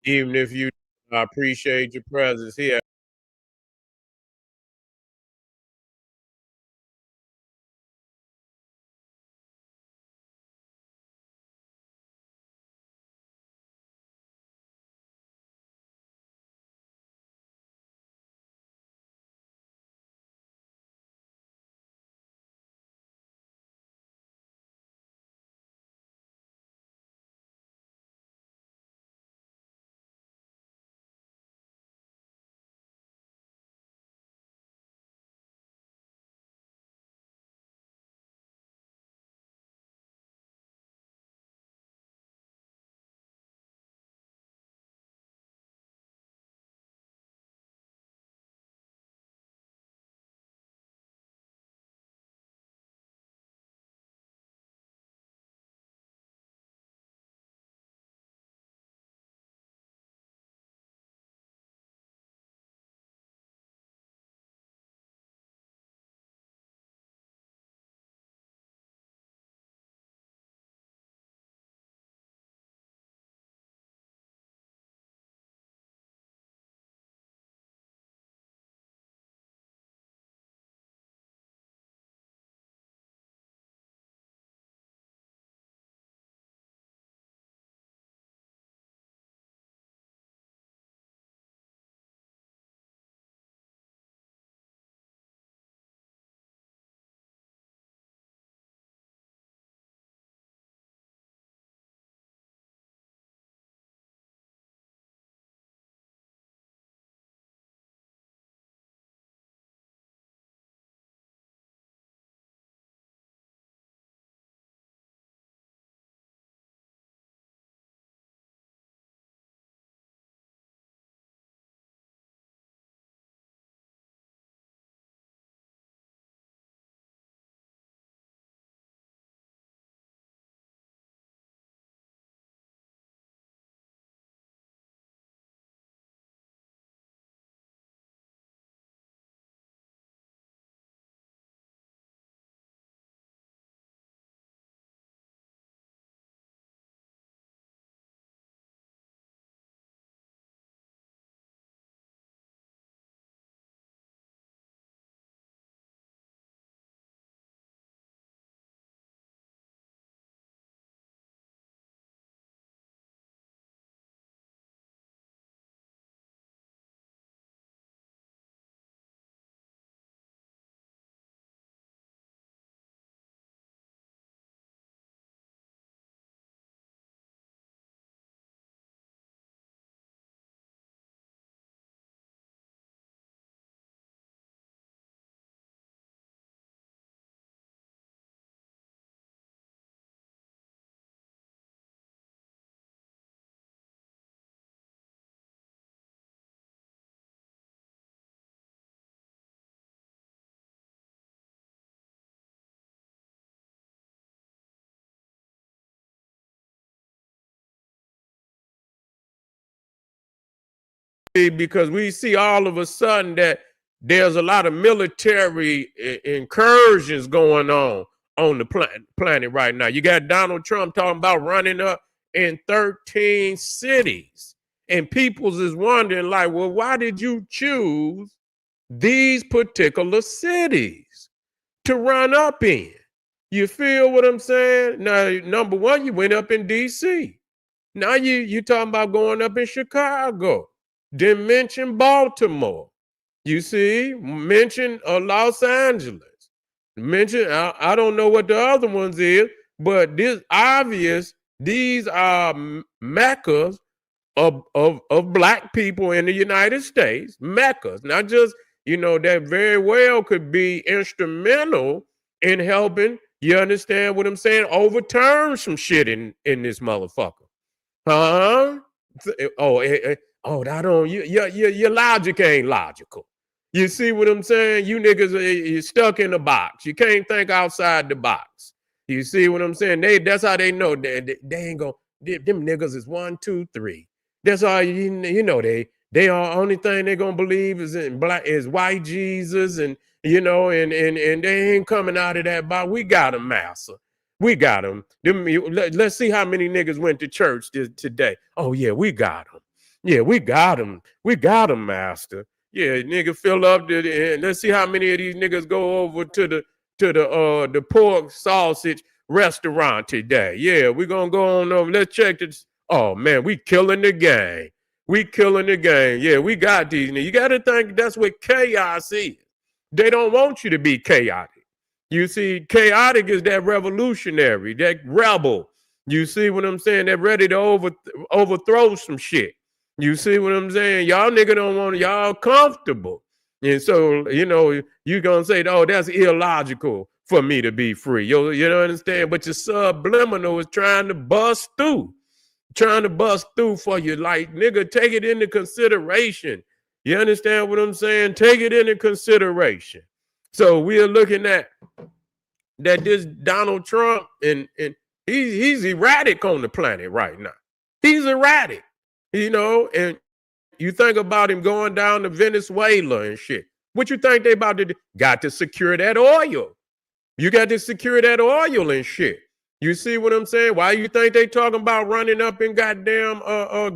Even if you, I appreciate your presence here. Because we see all of a sudden that there's a lot of military incursions going on the planet right now. You got Donald Trump talking about running up in 13 cities. And peoples is wondering, like, well, why did you choose these particular cities to run up in? You feel what I'm saying? Now, number one, you went up in DC. Now you talking about going up in Chicago. Didn't mention Baltimore. You see, mention Los Angeles. Mention I don't know what the other ones is, but this obvious. These are meccas of black people in the United States. Meccas, not just that very well could be instrumental in helping. You understand what I'm saying? Overturn some shit in this motherfucker. Huh? Oh, I don't. Your logic ain't logical. You see what I'm saying? You niggas are stuck in a box. You can't think outside the box. You see what I'm saying? That's how they know they ain't gonna. Them niggas is 1, 2, 3. That's all you know. They are only thing they gonna believe is in black is white Jesus and they ain't coming out of that box. We got them, massa. We got them. Let's see how many niggas went to church today. Oh yeah, we got them. Yeah, we got him. We got him, master. Yeah, nigga, fill up and let's see how many of these niggas go over to the pork sausage restaurant today. Yeah, we gonna go on over. Let's check this. Oh man, we killing the game. We killing the game. Yeah, we got these. You got to think that's what chaos is. They don't want you to be chaotic. You see, chaotic is that revolutionary, that rebel. You see what I'm saying? They're ready to overthrow some shit. You see what I'm saying? Y'all nigga don't want y'all comfortable. And so, you're going to say, oh, that's illogical for me to be free. You don't understand? But your subliminal is trying to bust through for you. Like, nigga, take it into consideration. You understand what I'm saying? Take it into consideration. So we are looking at that this Donald Trump, and he's erratic on the planet right now. He's erratic, and you think about him going down to Venezuela and shit. What you think they about to do? Got to secure that oil. You got to secure that oil and shit. You see what I'm saying? Why you think they talking about running up in goddamn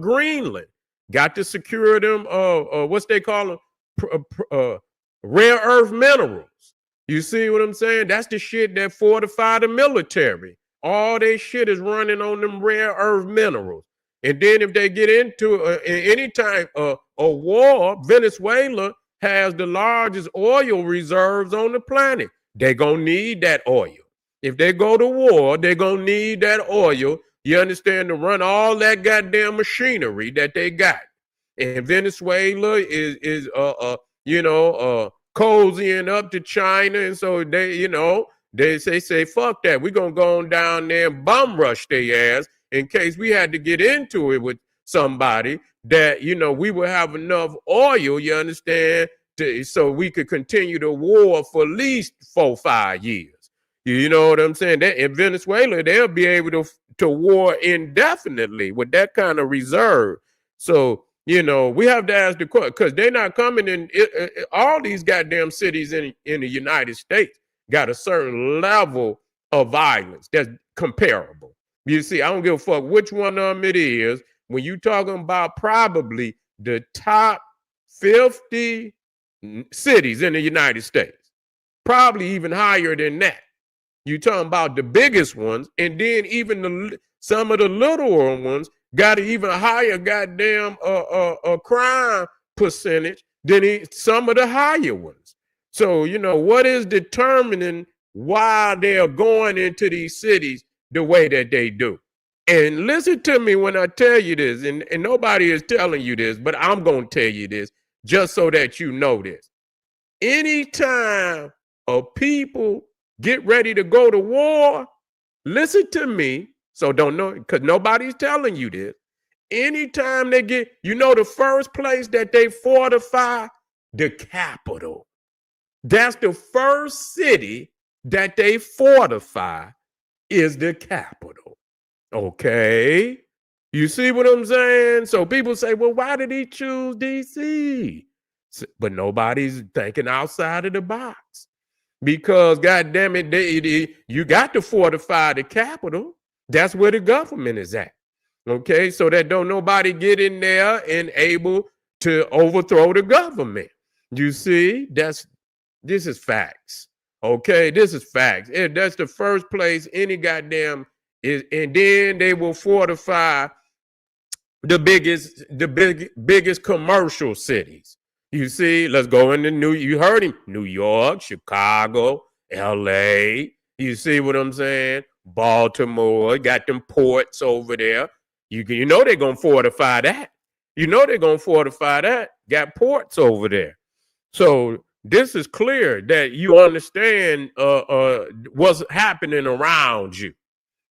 Greenland? Got to secure them what's they call them? Rare earth minerals. You see what I'm saying? That's the shit that fortify the military. All their shit is running on them rare earth minerals. And then if they get into any type of war, Venezuela has the largest oil reserves on the planet. They're going to need that oil. If they go to war, they're going to need that oil, you understand, to run all that goddamn machinery that they got. And Venezuela is cozying up to China. And so they say, fuck that. We're going to go on down there and bum rush their ass in case we had to get into it with somebody that, we would have enough oil, you understand, so we could continue the war for at least 4-5 years. You know what I'm saying? In Venezuela, they'll be able to war indefinitely with that kind of reserve. So, we have to ask the question, because they're not coming in. All these goddamn cities in the United States got a certain level of violence that's comparable. You see, I don't give a fuck which one of them it is. When you talking about probably the top 50 cities in the United States, probably even higher than that. You talking about the biggest ones, and then even some of the littler ones got an even higher goddamn crime percentage than some of the higher ones. So, what is determining why they're going into these cities the way that they do? And listen to me when I tell you this, and nobody is telling you this, but I'm going to tell you this just so that you know this. Anytime a people get ready to go to war, listen to me. So don't know, because nobody's telling you this. Anytime they get, the first place that they fortify, the capital. That's the first city that they fortify is the capital. Okay? You see what I'm saying? So people say, well, why did he choose D.C.? But nobody's thinking outside of the box. Because, goddamn it, you got to fortify the capital. That's where the government is at. Okay, so that don't nobody get in there and able to overthrow the government. You see, this is facts. Okay, this is facts. That's the first place any goddamn is, and then they will fortify the biggest commercial cities. You see, let's go into you heard him, New York, Chicago, LA. You see what I'm saying? Baltimore, got them ports over there. You know they're going to fortify that. They're going to fortify that. Got ports over there. So this is clear that you understand what's happening around you.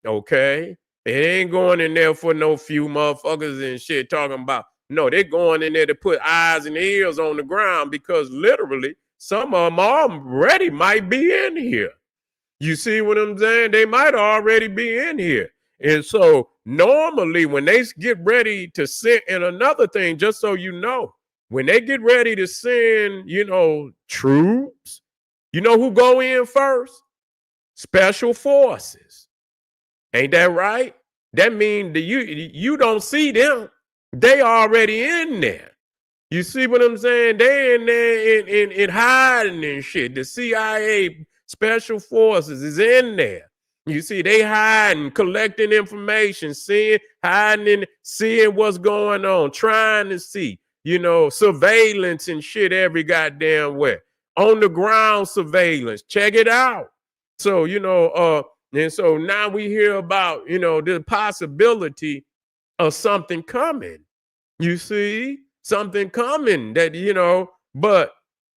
Okay? It ain't going in there for no few motherfuckers and shit talking about. No, they're going in there to put eyes and ears on the ground because literally some of them already might be in here. You see what I'm saying? They might already be in here. And so normally when they get ready to send, and another thing, just so you know, when they get ready to send, troops, who go in first? Special forces. Ain't that right? That means that you don't see them. They already in there. You see what I'm saying? They in there in hiding and shit. The CIA special forces is in there. You see, they hiding, collecting information, seeing what's going on, trying to see, surveillance and shit every goddamn way. On the ground surveillance. Check it out. So, and so now we hear about, the possibility of something coming. You see, something coming that, but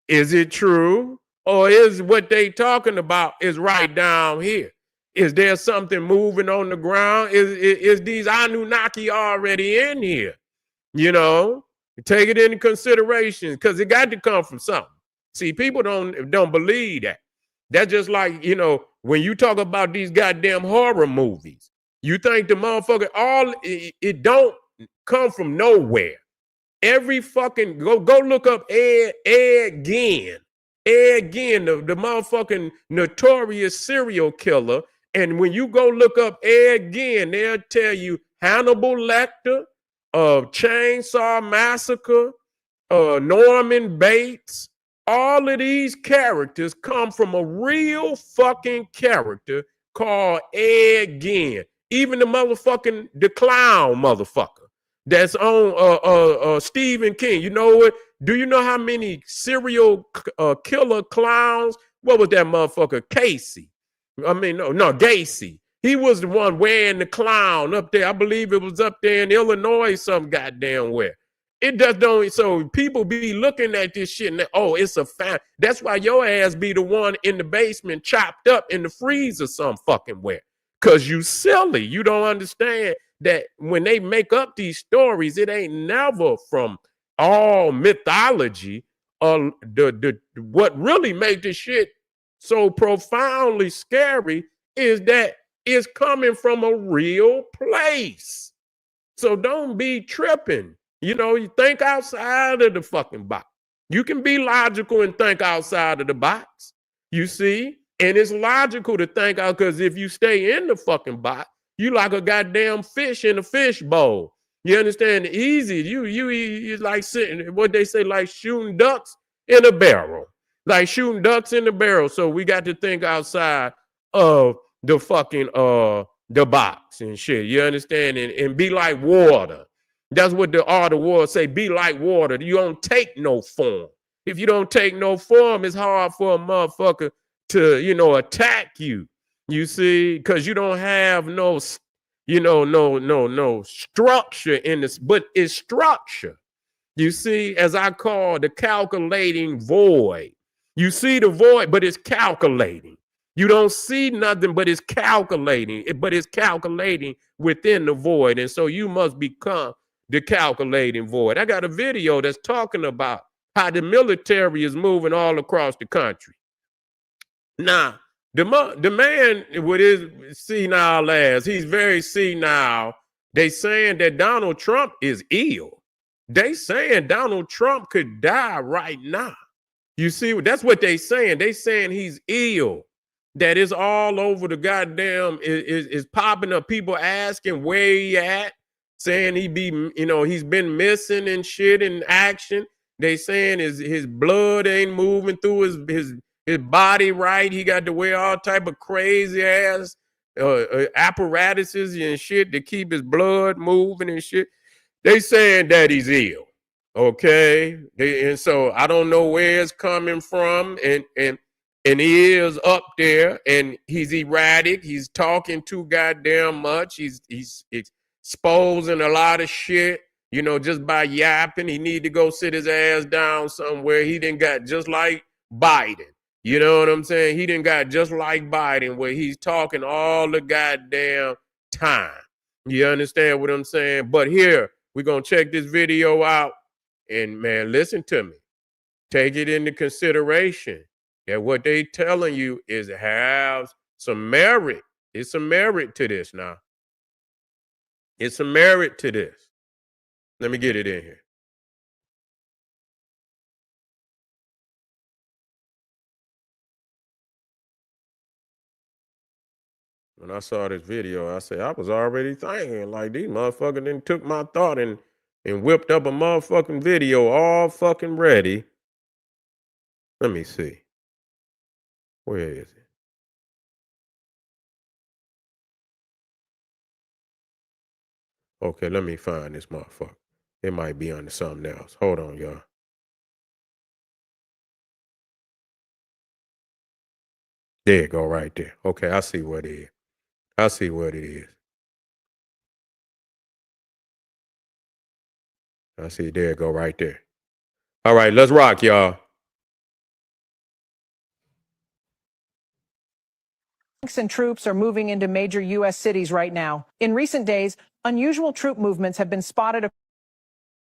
is it true? Or is what they talking about is right down here? Is there something moving on the ground? Is these Annunaki already in here? Take it into consideration because it got to come from something. See, people don't believe that. That's just like, when you talk about these goddamn horror movies, you think the motherfucker, it don't come from nowhere. Every fucking go look up Ed Gein. Ed Gein, the motherfucking notorious serial killer. And when you go look up Ed Gein, they'll tell you Hannibal Lecter, Chainsaw Massacre, Norman Bates. All of these characters come from a real fucking character called Ed Gein. Even the clown motherfucker that's on Stephen King. You know what? Do you know how many serial killer clowns? What was that motherfucker? Casey. No, Gacy. He was the one wearing the clown up there. I believe it was up there in Illinois, some goddamn where. It just don't. So people be looking at this shit and it's a fan. That's why your ass be the one in the basement chopped up in the freezer some fucking where. Cause you silly. You don't understand that when they make up these stories, it ain't never from all mythology. What really made this shit so profoundly scary is that it's coming from a real place. So don't be tripping. You think outside of the fucking box. You can be logical and think outside of the box. You see? And it's logical to think out because if you stay in the fucking box, you like a goddamn fish in a fish bowl. You understand? Easy. You like sitting, what they say, like shooting ducks in a barrel. Like shooting ducks in the barrel. So we got to think outside of the fucking the box and shit. You understand? And be like water. That's what the art of war say. Be like water. You don't take no form. If you don't take no form, it's hard for a motherfucker to, attack you. You see, because you don't have no structure in this, but it's structure. You see, as I call the calculating void. You see the void, but it's calculating. You don't see nothing, but it's calculating. But it's calculating within the void. And so you must become the calculating void. I got a video that's talking about how the military is moving all across the country. Now, the man with his senile ass, he's very senile. They saying that Donald Trump is ill. They saying Donald Trump could die right now. You see, that's what they saying. They saying he's ill. That is all over the goddamn is popping up. People asking where he at, saying he's been missing and shit in action. They saying his blood ain't moving through his body right. He got to wear all type of crazy ass apparatuses and shit to keep his blood moving and shit. They saying that he's ill. Okay. And so I don't know where it's coming from. And he is up there and he's erratic. He's talking too goddamn much. He's exposing a lot of shit, just by yapping. He need to go sit his ass down somewhere. He done got just like Biden. You know what I'm saying? He done got just like Biden where he's talking all the goddamn time. You understand what I'm saying? But here, we're going to check this video out. And man, listen to me. Take it into consideration that what they telling you is it has some merit. It's some merit to this now. It's some merit to this. Let me get it in here. When I saw this video, I said, I was already thinking, like, these motherfuckers then took my thought and and whipped up a motherfucking video all fucking ready. Let me see. Where is it? Okay, let me find this motherfucker. It might be under something else. Hold on, y'all. There you go, right there. Okay, I see what it is. I see what it is. I see, there you go, right there. All right, let's rock, y'all. Tanks and troops are moving into major U.S. cities right now. In recent days, unusual troop movements have been spotted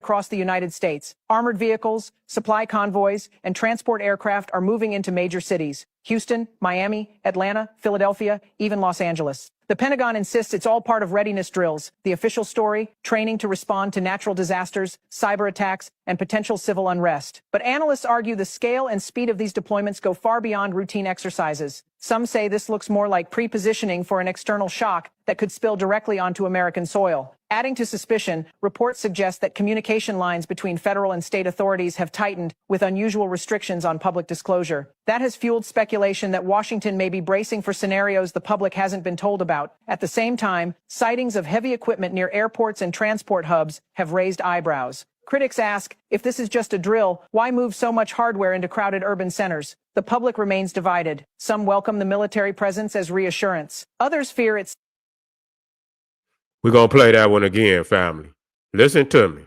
across the United States. Armored vehicles, supply convoys, and transport aircraft are moving into major cities: Houston, Miami, Atlanta, Philadelphia, even Los Angeles. The Pentagon insists it's all part of readiness drills, the official story, training to respond to natural disasters, cyber attacks, and potential civil unrest. But analysts argue the scale and speed of these deployments go far beyond routine exercises. Some say this looks more like pre-positioning for an external shock that could spill directly onto American soil. Adding to suspicion, reports suggest that communication lines between federal and state authorities have tightened, with unusual restrictions on public disclosure. That has fueled speculation that Washington may be bracing for scenarios the public hasn't been told about. At the same time, sightings of heavy equipment near airports and transport hubs have raised eyebrows. Critics ask, if this is just a drill, why move so much hardware into crowded urban centers? The public remains divided. Some welcome the military presence as reassurance. Others fear it's... We're going to play that one again, family. Listen to me.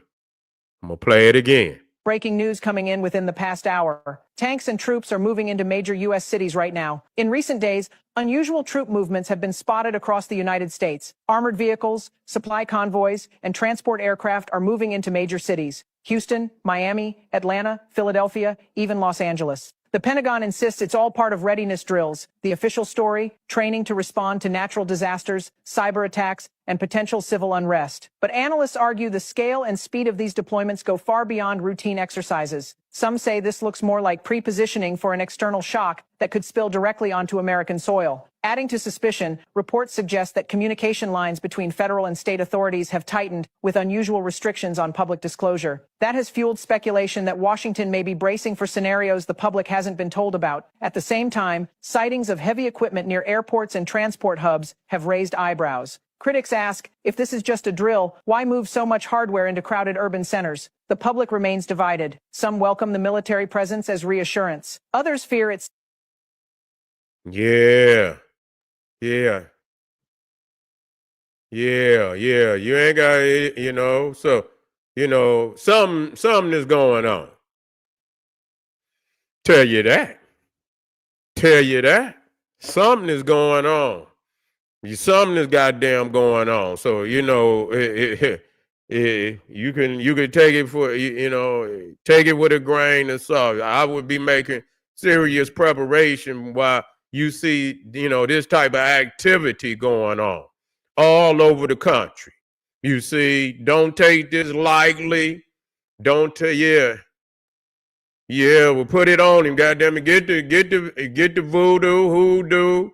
I'm going to play it again. Breaking news coming in within the past hour. Tanks and troops are moving into major U.S. cities right now. In recent days, unusual troop movements have been spotted across the United States. Armored vehicles, supply convoys, and transport aircraft are moving into major cities: Houston, Miami, Atlanta, Philadelphia, even Los Angeles. The Pentagon insists it's all part of readiness drills, the official story, training to respond to natural disasters, cyber attacks, and potential civil unrest. But analysts argue the scale and speed of these deployments go far beyond routine exercises. Some say this looks more like pre-positioning for an external shock that could spill directly onto American soil. Adding to suspicion, reports suggest that communication lines between federal and state authorities have tightened, with unusual restrictions on public disclosure. That has fueled speculation that Washington may be bracing for scenarios the public hasn't been told about. At the same time, sightings of heavy equipment near airports and transport hubs have raised eyebrows. Critics ask, if this is just a drill, why move so much hardware into crowded urban centers? The public remains divided. Some welcome the military presence as reassurance. Others fear it's... Yeah. You ain't got it, so, something is going on. Tell you that. Something is going on. Something is goddamn going on. So, you can take it for, take it with a grain of salt. I would be making serious preparation while you see, this type of activity going on all over the country. You see, don't take this lightly. Don't well, put it on him, goddamn it. Get the voodoo, hoodoo,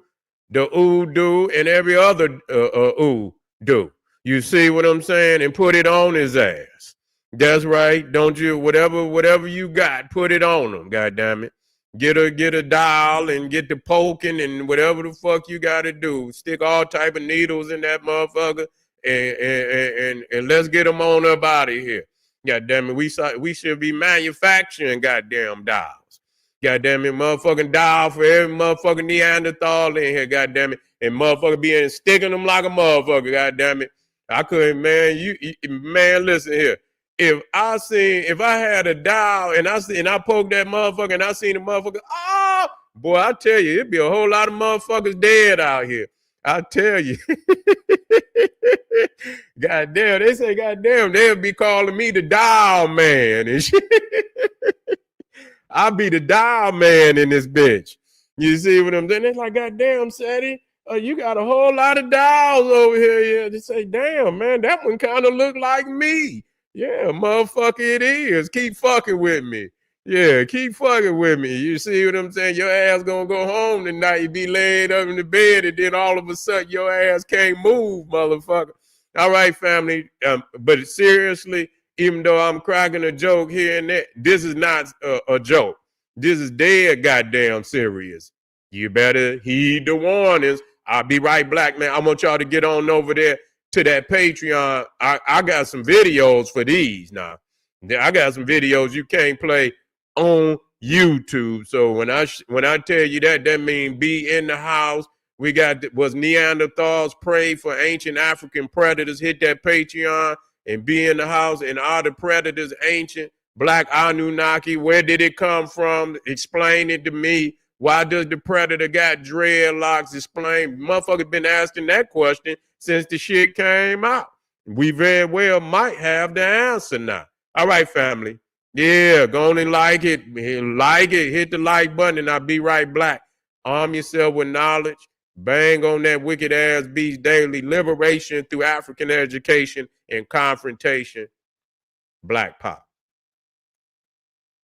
the oodoo, and every other oodoo. You see what I'm saying? And put it on his ass. That's right. Don't you, whatever you got, put it on him, goddamn it. Get a dial and get the poking and whatever the fuck you gotta do. Stick all type of needles in that motherfucker and let's get them on up out of here. God damn it, we should be manufacturing goddamn dials. God damn it, motherfucking dial for every motherfucking Neanderthal in here, god damn it. And motherfucker being sticking them like a motherfucker, god damn it. I couldn't, man, listen here. If I had a dial and I poked that motherfucker and I seen the motherfucker, boy, I tell you, it'd be a whole lot of motherfuckers dead out here. I tell you. Goddamn, they say, goddamn, they'll be calling me the dial man and shit. I'll be the dial man in this bitch. You see what I'm saying? They're like, goddamn, Sadie, you got a whole lot of dials over here. Yeah, they say, damn, man, that one kind of look like me. Yeah, motherfucker, it is. Keep fucking with me. Yeah, keep fucking with me. You see what I'm saying? Your ass gonna go home tonight. You be laid up in the bed, and then all of a sudden your ass can't move, motherfucker. All right, family. But seriously, even though I'm cracking a joke here and there, this is not a joke. This is dead goddamn serious. You better heed the warnings. I'll be right back, man. I want y'all to get on over there to that Patreon. I got some videos for these now. I got some videos you can't play on YouTube. So when I tell you that, that means be in the house. We got was Neanderthals pray for ancient African predators. Hit that Patreon and be in the house. And are the predators ancient? Black Annunaki, where did it come from? Explain it to me. Why does the predator got dreadlocks? Explain. Motherfuckers been asking that question since the shit came out. We very well might have the answer now. All right, family. Yeah, go on and like it. Hit the like button, and I'll be right back. Arm yourself with knowledge. Bang on that wicked ass beast daily. Liberation through African education and confrontation. Black Pop.